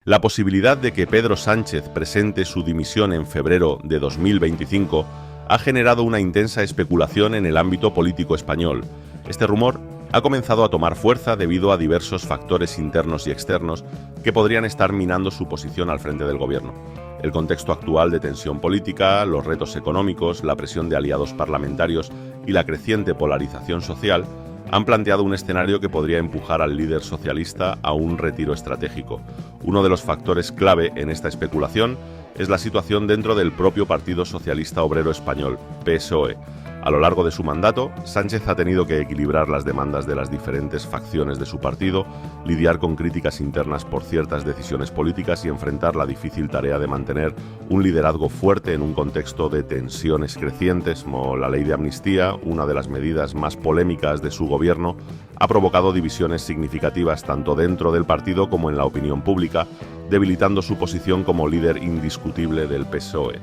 La posibilidad de que Pedro Sánchez presente su dimisión en febrero de 2025 ha generado una intensa especulación en el ámbito político español. Este rumor ha comenzado a tomar fuerza debido a diversos factores internos y externos que podrían estar minando su posición al frente del gobierno. El contexto actual de tensión política, los retos económicos, la presión de aliados parlamentarios y la creciente polarización social han planteado un escenario que podría empujar al líder socialista a un retiro estratégico. Uno de los factores clave en esta especulación es la situación dentro del propio Partido Socialista Obrero Español, PSOE. A lo largo de su mandato, Sánchez ha tenido que equilibrar las demandas de las diferentes facciones de su partido, lidiar con críticas internas por ciertas decisiones políticas y enfrentar la difícil tarea de mantener un liderazgo fuerte en un contexto de tensiones crecientes, como la ley de amnistía, una de las medidas más polémicas de su gobierno, ha provocado divisiones significativas tanto dentro del partido como en la opinión pública, debilitando su posición como líder indiscutible del PSOE.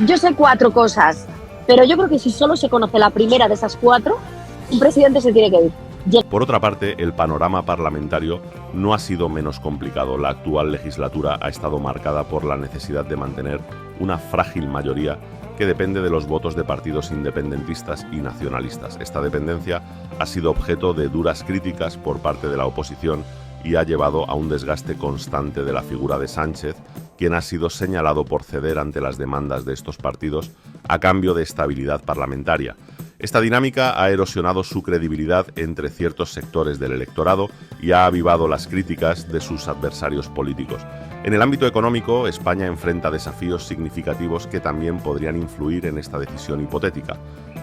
Yo sé 4 cosas, pero yo creo que si solo se conoce la primera de esas 4, un presidente se tiene que ir. Por otra parte, el panorama parlamentario no ha sido menos complicado. La actual legislatura ha estado marcada por la necesidad de mantener una frágil mayoría que depende de los votos de partidos independentistas y nacionalistas. Esta dependencia ha sido objeto de duras críticas por parte de la oposición y ha llevado a un desgaste constante de la figura de Sánchez, quien ha sido señalado por ceder ante las demandas de estos partidos a cambio de estabilidad parlamentaria. Esta dinámica ha erosionado su credibilidad entre ciertos sectores del electorado y ha avivado las críticas de sus adversarios políticos. En el ámbito económico, España enfrenta desafíos significativos que también podrían influir en esta decisión hipotética.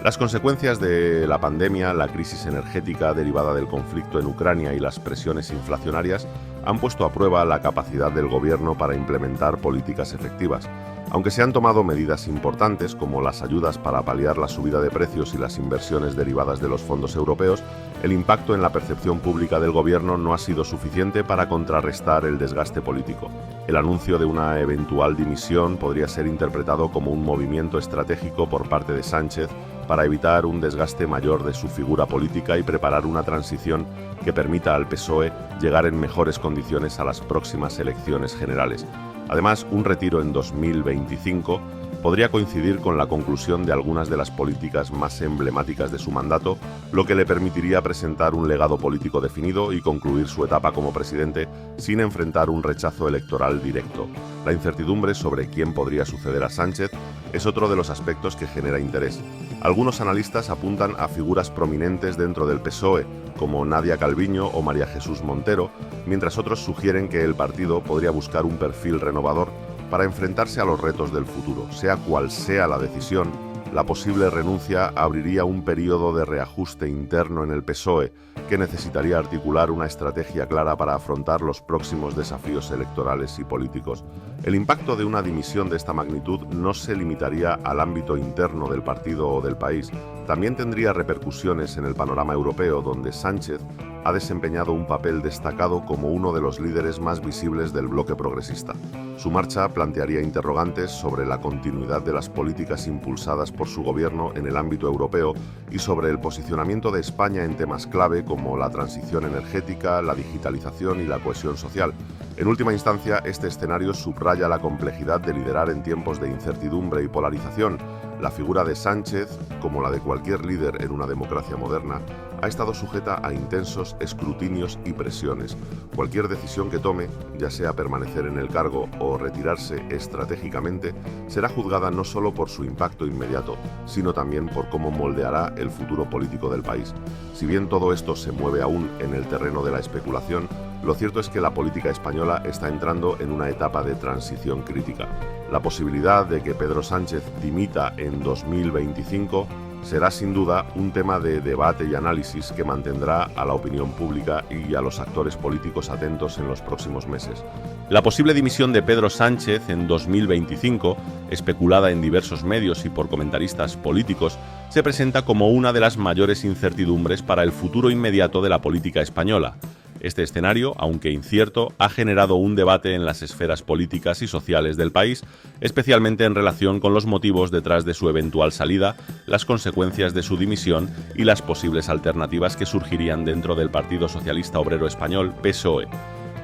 Las consecuencias de la pandemia, la crisis energética derivada del conflicto en Ucrania y las presiones inflacionarias han puesto a prueba la capacidad del gobierno para implementar políticas efectivas. Aunque se han tomado medidas importantes como las ayudas para paliar la subida de precios y las inversiones derivadas de los fondos europeos, el impacto en la percepción pública del gobierno no ha sido suficiente para contrarrestar el desgaste político. El anuncio de una eventual dimisión podría ser interpretado como un movimiento estratégico por parte de Sánchez para evitar un desgaste mayor de su figura política y preparar una transición que permita al PSOE llegar en mejores condiciones a las próximas elecciones generales. Además, un retiro en 2025 podría coincidir con la conclusión de algunas de las políticas más emblemáticas de su mandato, lo que le permitiría presentar un legado político definido y concluir su etapa como presidente sin enfrentar un rechazo electoral directo. La incertidumbre sobre quién podría suceder a Sánchez es otro de los aspectos que genera interés. Algunos analistas apuntan a figuras prominentes dentro del PSOE, como Nadia Calviño o María Jesús Montero, mientras otros sugieren que el partido podría buscar un perfil renovador para enfrentarse a los retos del futuro. Sea cual sea la decisión, la posible renuncia abriría un periodo de reajuste interno en el PSOE que necesitaría articular una estrategia clara para afrontar los próximos desafíos electorales y políticos. El impacto de una dimisión de esta magnitud no se limitaría al ámbito interno del partido o del país, también tendría repercusiones en el panorama europeo, donde Sánchez ha desempeñado un papel destacado como uno de los líderes más visibles del bloque progresista. Su marcha plantearía interrogantes sobre la continuidad de las políticas impulsadas por su gobierno en el ámbito europeo y sobre el posicionamiento de España en temas clave como la transición energética, la digitalización y la cohesión social. En última instancia, este escenario subraya la complejidad de liderar en tiempos de incertidumbre y polarización. La figura de Sánchez, como la de cualquier líder en una democracia moderna, ha estado sujeta a intensos escrutinios y presiones. Cualquier decisión que tome, ya sea permanecer en el cargo o retirarse estratégicamente, será juzgada no solo por su impacto inmediato, sino también por cómo moldeará el futuro político del país. Si bien todo esto se mueve aún en el terreno de la especulación, lo cierto es que la política española está entrando en una etapa de transición crítica. La posibilidad de que Pedro Sánchez dimita en 2025 será sin duda un tema de debate y análisis que mantendrá a la opinión pública y a los actores políticos atentos en los próximos meses. La posible dimisión de Pedro Sánchez en 2025, especulada en diversos medios y por comentaristas políticos, se presenta como una de las mayores incertidumbres para el futuro inmediato de la política española. Este escenario, aunque incierto, ha generado un debate en las esferas políticas y sociales del país, especialmente en relación con los motivos detrás de su eventual salida, las consecuencias de su dimisión y las posibles alternativas que surgirían dentro del Partido Socialista Obrero Español, PSOE.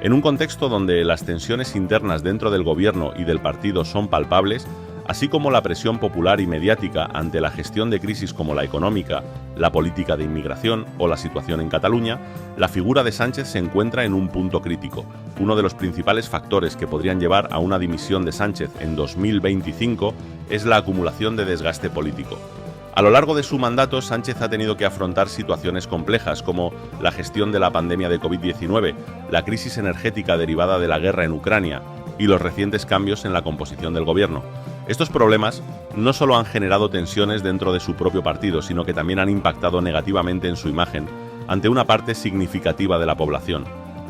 En un contexto donde las tensiones internas dentro del gobierno y del partido son palpables, así como la presión popular y mediática ante la gestión de crisis como la económica, la política de inmigración o la situación en Cataluña, la figura de Sánchez se encuentra en un punto crítico. Uno de los principales factores que podrían llevar a una dimisión de Sánchez en 2025 es la acumulación de desgaste político. A lo largo de su mandato, Sánchez ha tenido que afrontar situaciones complejas como la gestión de la pandemia de COVID-19, la crisis energética derivada de la guerra en Ucrania y los recientes cambios en la composición del gobierno. Estos problemas no solo han generado tensiones dentro de su propio partido, sino que también han impactado negativamente en su imagen ante una parte significativa de la población.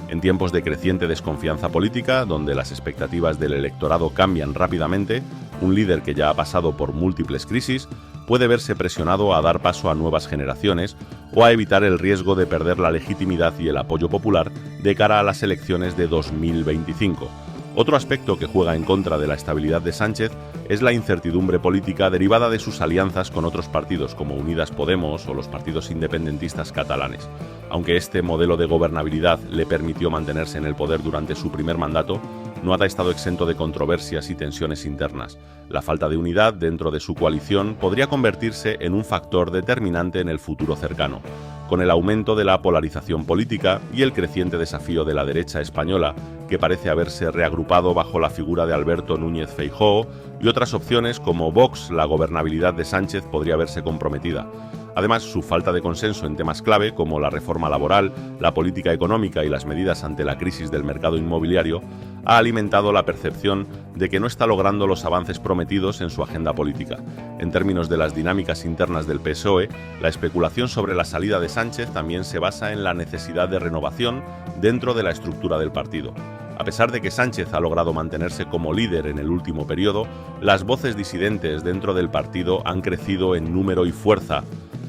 En tiempos de creciente desconfianza política, donde las expectativas del electorado cambian rápidamente, un líder que ya ha pasado por múltiples crisis puede verse presionado a dar paso a nuevas generaciones o a evitar el riesgo de perder la legitimidad y el apoyo popular de cara a las elecciones de 2025. Otro aspecto que juega en contra de la estabilidad de Sánchez es la incertidumbre política derivada de sus alianzas con otros partidos como Unidas Podemos o los partidos independentistas catalanes. Aunque este modelo de gobernabilidad le permitió mantenerse en el poder durante su primer mandato, no ha estado exento de controversias y tensiones internas. La falta de unidad dentro de su coalición podría convertirse en un factor determinante en el futuro cercano. Con el aumento de la polarización política y el creciente desafío de la derecha española, que parece haberse reagrupado bajo la figura de Alberto Núñez Feijóo, y otras opciones como Vox, la gobernabilidad de Sánchez podría verse comprometida. Además, su falta de consenso en temas clave como la reforma laboral, la política económica y las medidas ante la crisis del mercado inmobiliario ha alimentado la percepción de que no está logrando los avances prometidos en su agenda política. En términos de las dinámicas internas del PSOE, la especulación sobre la salida de Sánchez también se basa en la necesidad de renovación dentro de la estructura del partido. A pesar de que Sánchez ha logrado mantenerse como líder en el último periodo, las voces disidentes dentro del partido han crecido en número y fuerza.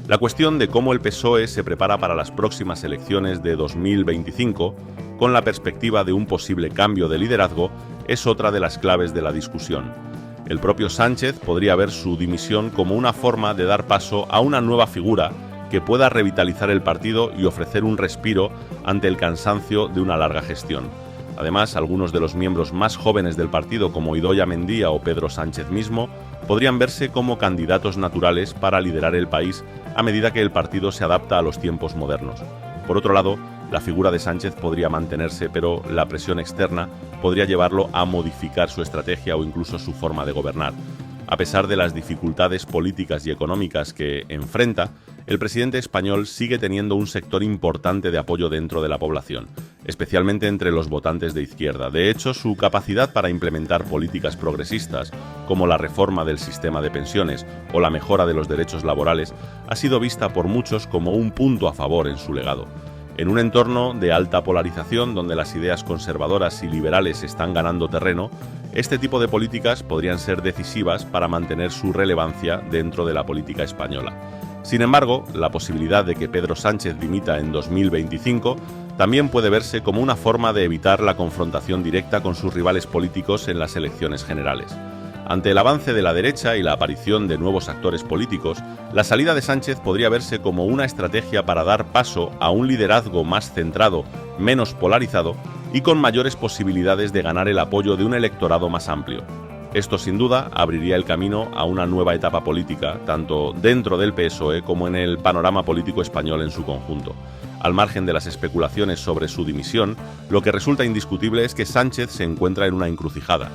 La cuestión de cómo el PSOE se prepara para las próximas elecciones de 2025, con la perspectiva de un posible cambio de liderazgo, es otra de las claves de la discusión. El propio Sánchez podría ver su dimisión como una forma de dar paso a una nueva figura que pueda revitalizar el partido y ofrecer un respiro ante el cansancio de una larga gestión. Además, algunos de los miembros más jóvenes del partido, como Idoia Mendia o Pedro Sánchez mismo, podrían verse como candidatos naturales para liderar el país a medida que el partido se adapta a los tiempos modernos. Por otro lado, la figura de Sánchez podría mantenerse, pero la presión externa podría llevarlo a modificar su estrategia o incluso su forma de gobernar. A pesar de las dificultades políticas y económicas que enfrenta, el presidente español sigue teniendo un sector importante de apoyo dentro de la población, especialmente entre los votantes de izquierda. De hecho, su capacidad para implementar políticas progresistas, como la reforma del sistema de pensiones o la mejora de los derechos laborales, ha sido vista por muchos como un punto a favor en su legado. En un entorno de alta polarización donde las ideas conservadoras y liberales están ganando terreno, este tipo de políticas podrían ser decisivas para mantener su relevancia dentro de la política española. Sin embargo, la posibilidad de que Pedro Sánchez dimita en 2025 también puede verse como una forma de evitar la confrontación directa con sus rivales políticos en las elecciones generales. Ante el avance de la derecha y la aparición de nuevos actores políticos, la salida de Sánchez podría verse como una estrategia para dar paso a un liderazgo más centrado, menos polarizado y con mayores posibilidades de ganar el apoyo de un electorado más amplio. Esto sin duda abriría el camino a una nueva etapa política, tanto dentro del PSOE como en el panorama político español en su conjunto. Al margen de las especulaciones sobre su dimisión, lo que resulta indiscutible es que Sánchez se encuentra en una encrucijada.